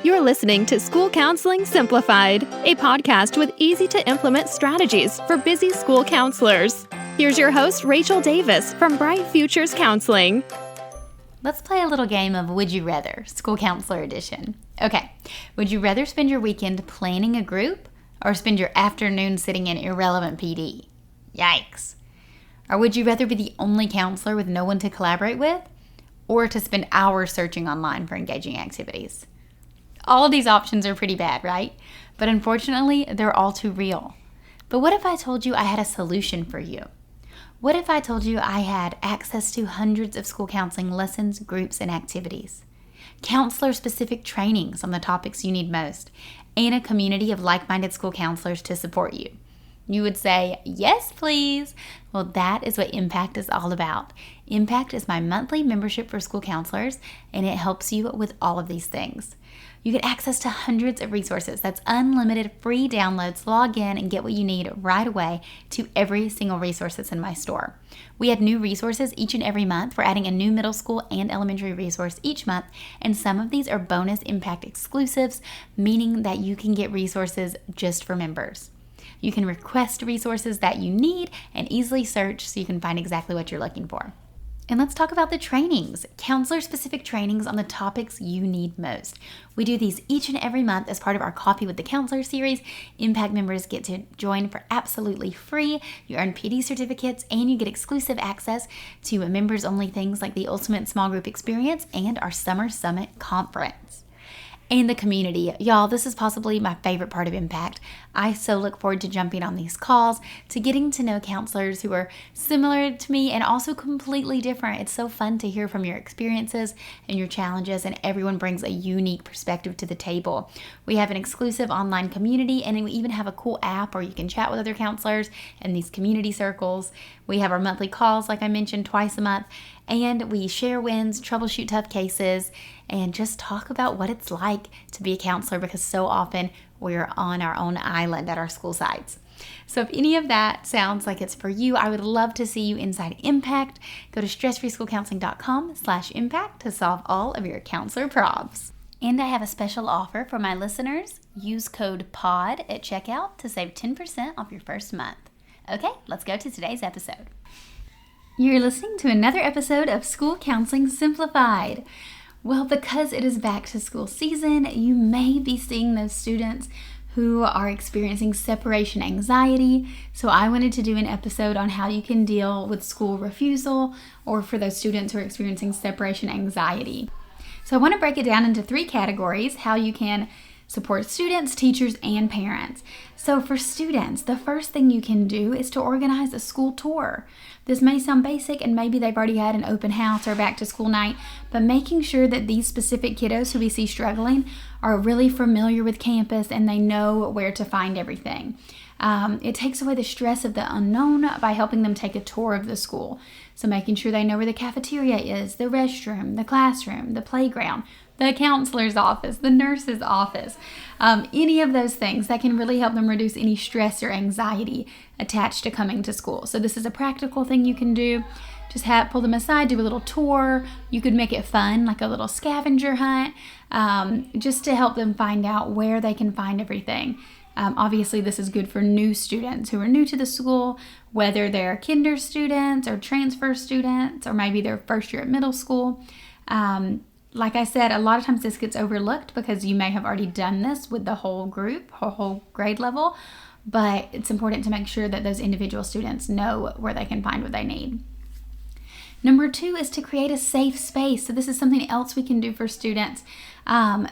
You're listening to School Counseling Simplified, a podcast with easy-to-implement strategies for busy school counselors. Here's your host, Rachel Davis from Bright Futures Counseling. Let's play a little game of Would You Rather, School Counselor Edition. Okay, would you rather spend your weekend planning a group or spend your afternoon sitting in irrelevant PD? Yikes. Or would you rather be the only counselor with no one to collaborate with, or to spend hours searching online for engaging activities? All of these options are pretty bad, right? But unfortunately, they're all too real. But what if I told you I had a solution for you? What if I told you I had access to hundreds of school counseling lessons, groups, and activities, counselor-specific trainings on the topics you need most, and a community of like-minded school counselors to support you? You would say, yes, please. Well, that is what Impact is all about. Impact is my monthly membership for school counselors, and it helps you with all of these things. You get access to hundreds of resources. That's unlimited free downloads. Log in and get what you need right away to every single resource that's in my store. We add new resources each and every month. We're adding a new middle school and elementary resource each month, and some of these are bonus Impact exclusives, meaning that you can get resources just for members. You can request resources that you need and easily search so you can find exactly what you're looking for. And let's talk about the trainings, counselor-specific trainings on the topics you need most. We do these each and every month as part of our Coffee with the Counselor series. Impact members get to join for absolutely free. You earn PD certificates and you get exclusive access to members-only things like the Ultimate Small Group Experience and our Summer Summit Conference. And the community. Y'all, this is possibly my favorite part of Impact. I so look forward to jumping on these calls, to getting to know counselors who are similar to me and also completely different. It's so fun to hear from your experiences and your challenges, and everyone brings a unique perspective to the table. We have an exclusive online community, and we even have a cool app where you can chat with other counselors in these community circles. We have our monthly calls, like I mentioned, twice a month, and we share wins, troubleshoot tough cases, and just talk about what it's like to be a counselor, because so often we're on our own island at our school sites. So if any of that sounds like it's for you, I would love to see you inside Impact. Go to stressfreeschoolcounseling.com/impact to solve all of your counselor problems. And I have a special offer for my listeners. Use code POD at checkout to save 10% off your first month. Okay, let's go to today's episode. You're listening to another episode of School Counseling Simplified. Well, because it is back to school season, you may be seeing those students who are experiencing separation anxiety. So I wanted to do an episode on how you can deal with school refusal, or for those students who are experiencing separation anxiety. So I want to break it down into 3 categories: how you can support students, teachers, and parents. So for students, the first thing you can do is to organize a school tour. This may sound basic, and maybe they've already had an open house or back to school night, but making sure that these specific kiddos who we see struggling are really familiar with campus and they know where to find everything. It takes away the stress of the unknown by helping them take a tour of the school. So making sure they know where the cafeteria is, the restroom, the classroom, the playground, the counselor's office, the nurse's office, any of those things that can really help them reduce any stress or anxiety attached to coming to school. So this is a practical thing you can do. Just pull them aside, do a little tour. You could make it fun, like a little scavenger hunt, just to help them find out where they can find everything. Obviously, this is good for new students who are new to the school, whether they're kinder students or transfer students, or maybe they're first year at middle school. Like I said, a lot of times this gets overlooked because you may have already done this with the whole group or whole grade level, but it's important to make sure that those individual students know where they can find what they need. Number 2 is to create a safe space. So this is something else we can do for students.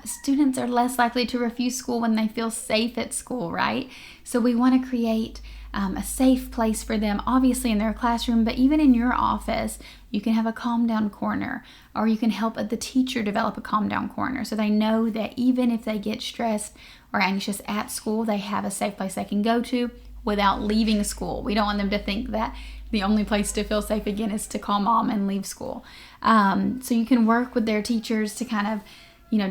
Students are less likely to refuse school when they feel safe at school, right? So we want to create a safe place for them, obviously in their classroom, but even in your office, you can have a calm down corner, or you can help the teacher develop a calm down corner so they know that even if they get stressed or anxious at school, they have a safe place they can go to without leaving school. We don't want them to think that the only place to feel safe again is to call mom and leave school. So you can work with their teachers to kind of,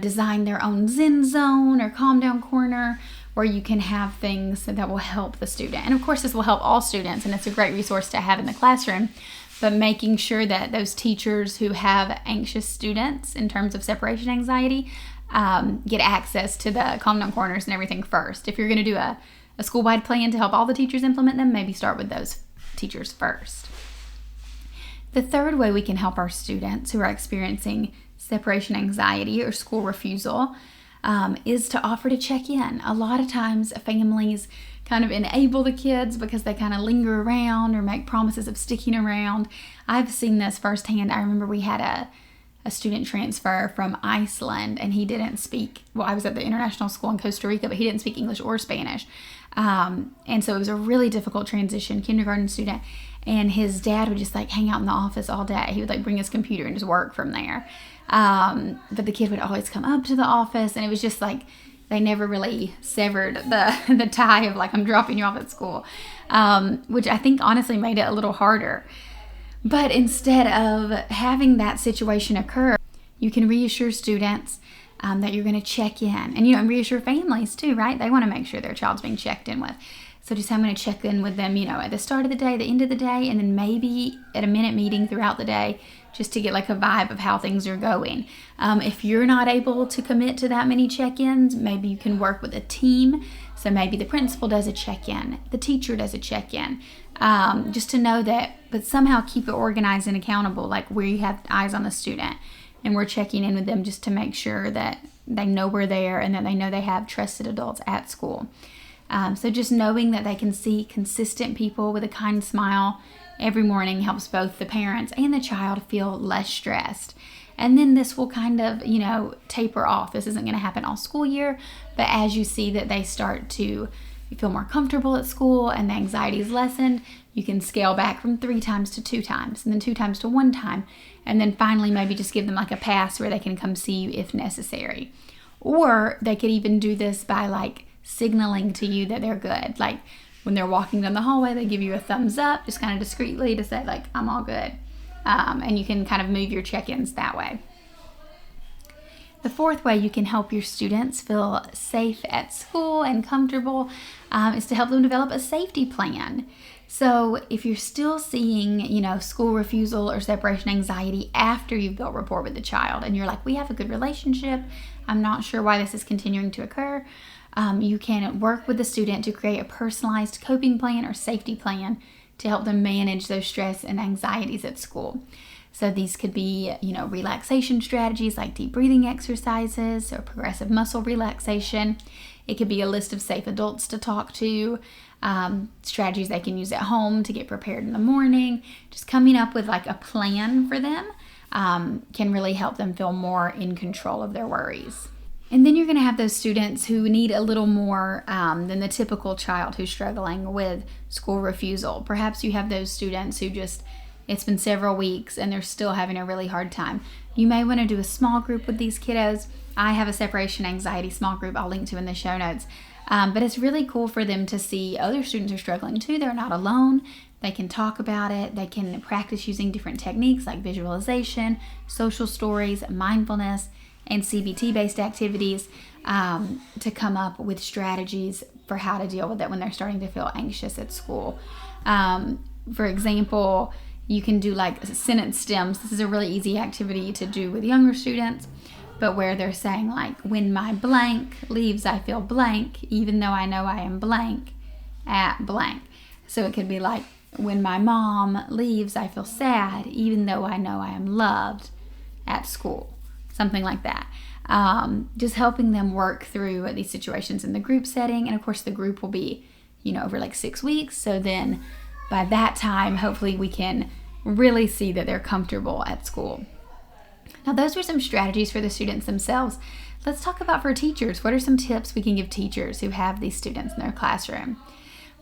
design their own Zen zone or calm down corner, where you can have things that will help the student. And of course, this will help all students, and it's a great resource to have in the classroom. But making sure that those teachers who have anxious students in terms of separation anxiety get access to the calm down corners and everything first. If you're going to do a school-wide plan to help all the teachers implement them, maybe start with those teachers first. The third way we can help our students who are experiencing separation anxiety or school refusal is to offer to check in. A lot of times families kind of enable the kids because they kind of linger around or make promises of sticking around. I've seen this firsthand. I remember we had a student transfer from Iceland, and he didn't speak, well, I was at the international school in Costa Rica, but he didn't speak English or Spanish. And so it was a really difficult transition, kindergarten student, and his dad would just like hang out in the office all day. He would like bring his computer and just work from there. But the kid would always come up to the office, and it was just like they never really severed the tie of like, I'm dropping you off at school, which I think honestly made it a little harder. But instead of having that situation occur, you can reassure students that you're going to check in, and reassure families too, right? They want to make sure their child's being checked in with. So just I'm going to check in with them, at the start of the day, the end of the day, and then maybe at a minute meeting throughout the day, just to get like a vibe of how things are going. If you're not able to commit to that many check-ins, maybe you can work with a team. So maybe the principal does a check-in, the teacher does a check-in, just to know that, but somehow keep it organized and accountable, like where you have eyes on the student and we're checking in with them just to make sure that they know we're there and that they know they have trusted adults at school. So just knowing that they can see consistent people with a kind smile every morning helps both the parents and the child feel less stressed. And then this will kind of, taper off. This isn't going to happen all school year, but as you see that they start to feel more comfortable at school and the anxiety is lessened, you can scale back from 3 times to 2 times, and then 2 times to 1 time. And then finally, maybe just give them like a pass where they can come see you if necessary. Or they could even do this by like signaling to you that they're good. Like when they're walking down the hallway, they give you a thumbs up, just kind of discreetly to say like, I'm all good. And you can kind of move your check-ins that way. The fourth way you can help your students feel safe at school and comfortable is to help them develop a safety plan. So if you're still seeing, school refusal or separation anxiety after you've built rapport with the child and you're like, we have a good relationship, I'm not sure why this is continuing to occur, you can work with the student to create a personalized coping plan or safety plan to help them manage those stress and anxieties at school. So these could be, relaxation strategies like deep breathing exercises or progressive muscle relaxation. It could be a list of safe adults to talk to, strategies they can use at home to get prepared in the morning. Just coming up with like a plan for them can really help them feel more in control of their worries. And then you're going to have those students who need a little more than the typical child who's struggling with school refusal. Perhaps you have those students who it's been several weeks and they're still having a really hard time. You may want to do a small group with these kiddos. I have a separation anxiety small group I'll link to in the show notes. But it's really cool for them to see other students are struggling too. They're not alone. They can talk about it. They can practice using different techniques like visualization, social stories, mindfulness, and CBT-based activities to come up with strategies for how to deal with it when they're starting to feel anxious at school. For example, you can do like sentence stems. This is a really easy activity to do with younger students, but where they're saying like, when my blank leaves, I feel blank, even though I know I am blank at blank. So it could be like, when my mom leaves, I feel sad, even though I know I am loved at school. Something like that. Just helping them work through these situations in the group setting. And of course the group will be, over like 6 weeks. So then by that time, hopefully we can really see that they're comfortable at school. Now those were some strategies for the students themselves. Let's talk about for teachers. What are some tips we can give teachers who have these students in their classroom?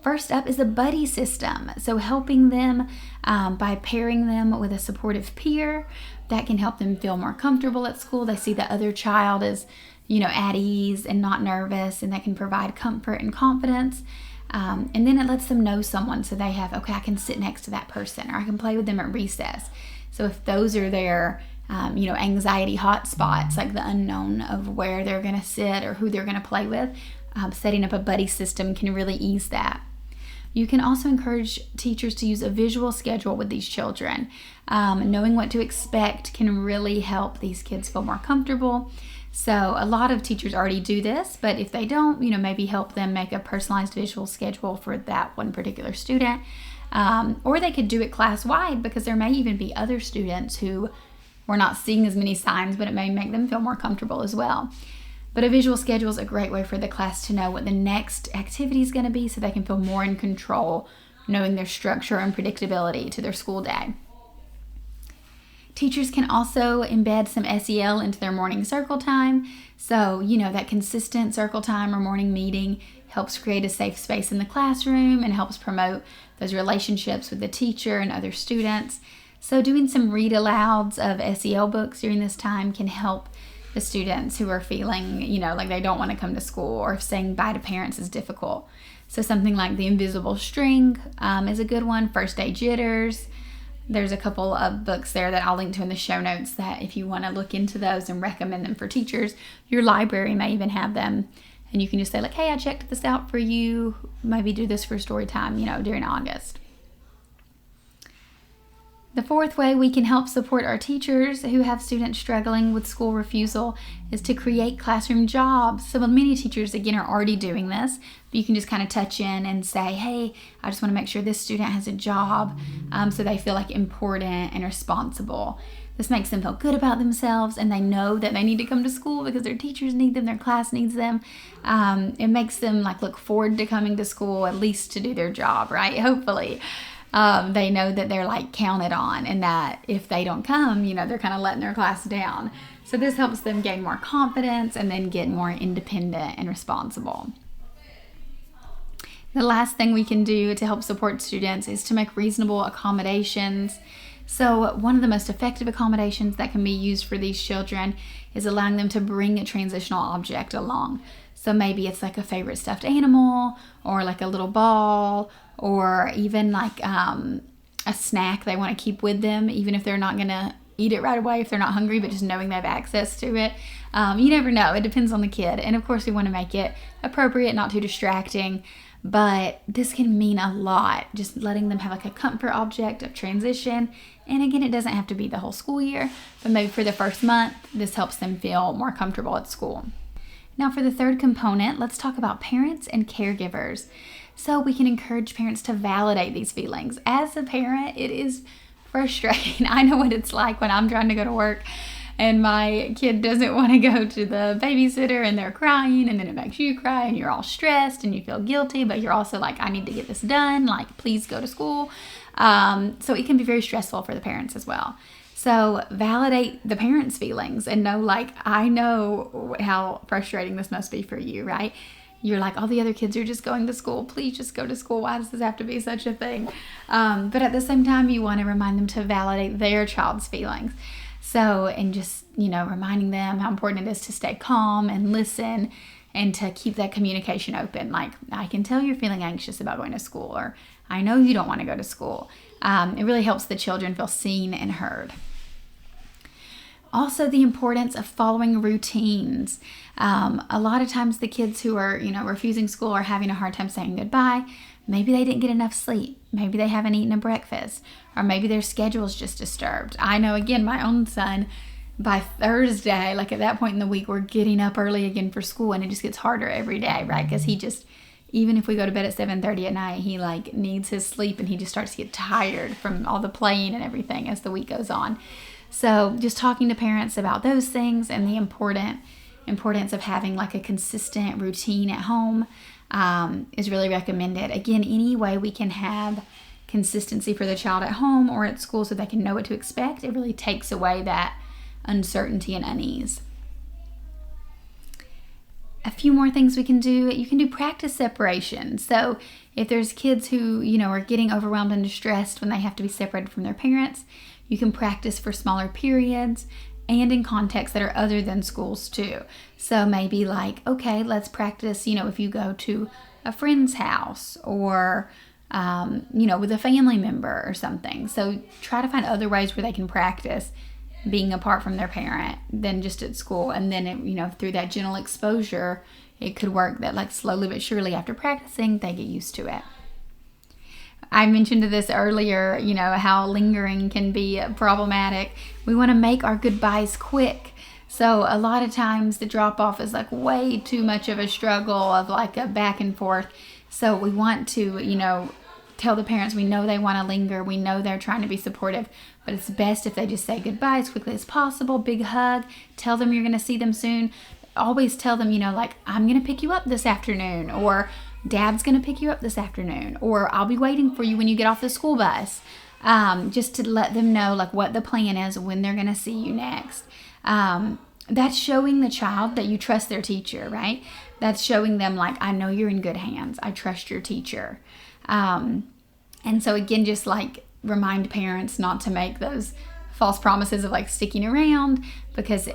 First up is a buddy system. So helping them by pairing them with a supportive peer that can help them feel more comfortable at school. They see the other child is, at ease and not nervous, and that can provide comfort and confidence. And then it lets them know someone, so they have, okay, I can sit next to that person, or I can play with them at recess. So if those are their, anxiety hot spots, like the unknown of where they're going to sit or who they're going to play with, setting up a buddy system can really ease that. You can also encourage teachers to use a visual schedule with these children. Knowing what to expect can really help these kids feel more comfortable. So a lot of teachers already do this, but if they don't, maybe help them make a personalized visual schedule for that one particular student. Or they could do it class-wide, because there may even be other students who we're not seeing as many signs, but it may make them feel more comfortable as well. But a visual schedule is a great way for the class to know what the next activity is going to be, so they can feel more in control, knowing their structure and predictability to their school day. Teachers can also embed some SEL into their morning circle time. So, that consistent circle time or morning meeting helps create a safe space in the classroom and helps promote those relationships with the teacher and other students. So doing some read alouds of SEL books during this time can help the students who are feeling, like they don't want to come to school, or if saying bye to parents is difficult. So something like The Invisible String is a good one. First Day Jitters. There's a couple of books there that I'll link to in the show notes that if you want to look into those and recommend them for teachers, your library may even have them. And you can just say like, hey, I checked this out for you. Maybe do this for story time, during August. The fourth way we can help support our teachers who have students struggling with school refusal is to create classroom jobs. So many teachers, again, are already doing this, but you can just kind of touch in and say, hey, I just want to make sure this student has a job, so they feel like important and responsible. This makes them feel good about themselves, and they know that they need to come to school because their teachers need them, their class needs them. It makes them look forward to coming to school, at least to do their job, right? Hopefully. They know that they're counted on, and that if they don't come, they're kind of letting their class down. So this helps them gain more confidence and then get more independent and responsible. The last thing we can do to help support students is to make reasonable accommodations. So one of the most effective accommodations that can be used for these children is allowing them to bring a transitional object along. So maybe it's a favorite stuffed animal, or a little ball, or even a snack they want to keep with them, even if they're not going to eat it right away if they're not hungry, but just knowing they have access to it. You never know. It depends on the kid. And of course, we want to make it appropriate, not too distracting. But this can mean a lot, just letting them have a comfort object of transition. And again, it doesn't have to be the whole school year, but maybe for the first month, this helps them feel more comfortable at school. Now for the third component, let's talk about parents and caregivers. So we can encourage parents to validate these feelings. As a parent, it is frustrating. I know what it's like when I'm trying to go to work and my kid doesn't want to go to the babysitter and they're crying, and then it makes you cry and you're all stressed and you feel guilty, but you're also I need to get this done, please go to school. So it can be very stressful for the parents as well. So validate the parents' feelings and know, I know how frustrating this must be for you, right? You're all the other kids are just going to school. Please just go to school. Why does this have to be such a thing? But at the same time, you want to remind them to validate their child's feelings. So, and just, reminding them how important it is to stay calm and listen and to keep that communication open. I can tell you're feeling anxious about going to school, or I know you don't want to go to school. It really helps the children feel seen and heard. Also, the importance of following routines. A lot of times the kids who are, refusing school are having a hard time saying goodbye. Maybe they didn't get enough sleep. Maybe they haven't eaten a breakfast, or maybe their schedule's just disturbed. I know, again, my own son, by Thursday, at that point in the week, we're getting up early again for school, and it just gets harder every day, right? Because he just, even if we go to bed at 7:30 at night, he needs his sleep, and he just starts to get tired from all the playing and everything as the week goes on. So just talking to parents about those things and the importance of having a consistent routine at home is really recommended. Again, any way we can have consistency for the child at home or at school so they can know what to expect, it really takes away that uncertainty and unease. A few more things we can do. You can do practice separation. So if there's kids who, are getting overwhelmed and distressed when they have to be separated from their parents, you can practice for smaller periods and in contexts that are other than schools too. So maybe okay, let's practice, if you go to a friend's house or, with a family member or something. So try to find other ways where they can practice being apart from their parent than just at school. And then, through that gentle exposure, it could work that slowly but surely after practicing, they get used to it. I mentioned this earlier, how lingering can be problematic. We want to make our goodbyes quick. So a lot of times the drop off is like way too much of a struggle of like a back and forth. So we want to, tell the parents we know they want to linger. We know they're trying to be supportive, but it's best if they just say goodbye as quickly as possible. Big hug. Tell them you're going to see them soon. Always tell them, I'm going to pick you up this afternoon, or Dad's going to pick you up this afternoon, or I'll be waiting for you when you get off the school bus. Just to let them know like what the plan is, when they're going to see you next. That's showing the child that you trust their teacher, right? That's showing them like, I know you're in good hands. I trust your teacher. And so again, just like remind parents not to make those false promises of like sticking around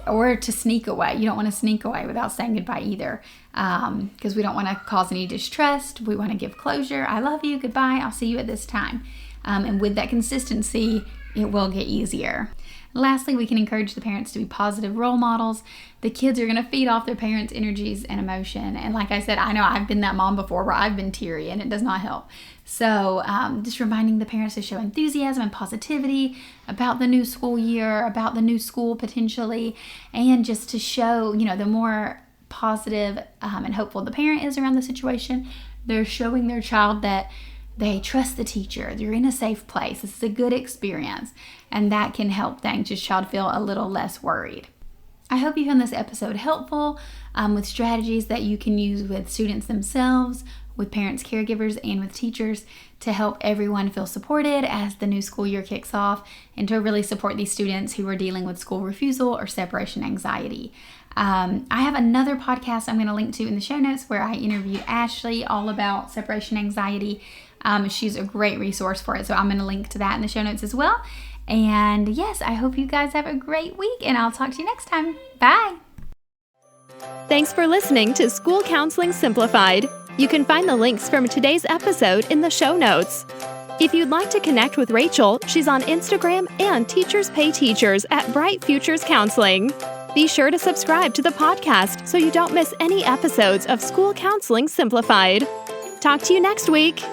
or to sneak away. You don't want to sneak away without saying goodbye either. Because we don't want to cause any distrust. We want to give closure. I love you. Goodbye. I'll see you at this time. And with that consistency, it will get easier. Lastly, we can encourage the parents to be positive role models. The kids are going to feed off their parents' energies and emotion. And like I said, I know I've been that mom before where I've been teary and it does not help. So just reminding the parents to show enthusiasm and positivity about the new school year, about the new school potentially, and just to show, the more positive and hopeful the parent is around the situation, they're showing their child that they trust the teacher. They're in a safe place. This is a good experience. And that can help the child feel a little less worried. I hope you found this episode helpful with strategies that you can use with students themselves, with parents, caregivers, and with teachers to help everyone feel supported as the new school year kicks off, and to really support these students who are dealing with school refusal or separation anxiety. I have another podcast I'm going to link to in the show notes where I interviewed Ashley all about separation anxiety. She's a great resource for it, so I'm going to link to that in the show notes as well. And yes, I hope you guys have a great week, and I'll talk to you next time. Bye! Thanks for listening to School Counseling Simplified. You can find the links from today's episode in the show notes. If you'd like to connect with Rachel, she's on Instagram and Teachers Pay Teachers at Bright Futures Counseling. Be sure to subscribe to the podcast so you don't miss any episodes of School Counseling Simplified. Talk to you next week.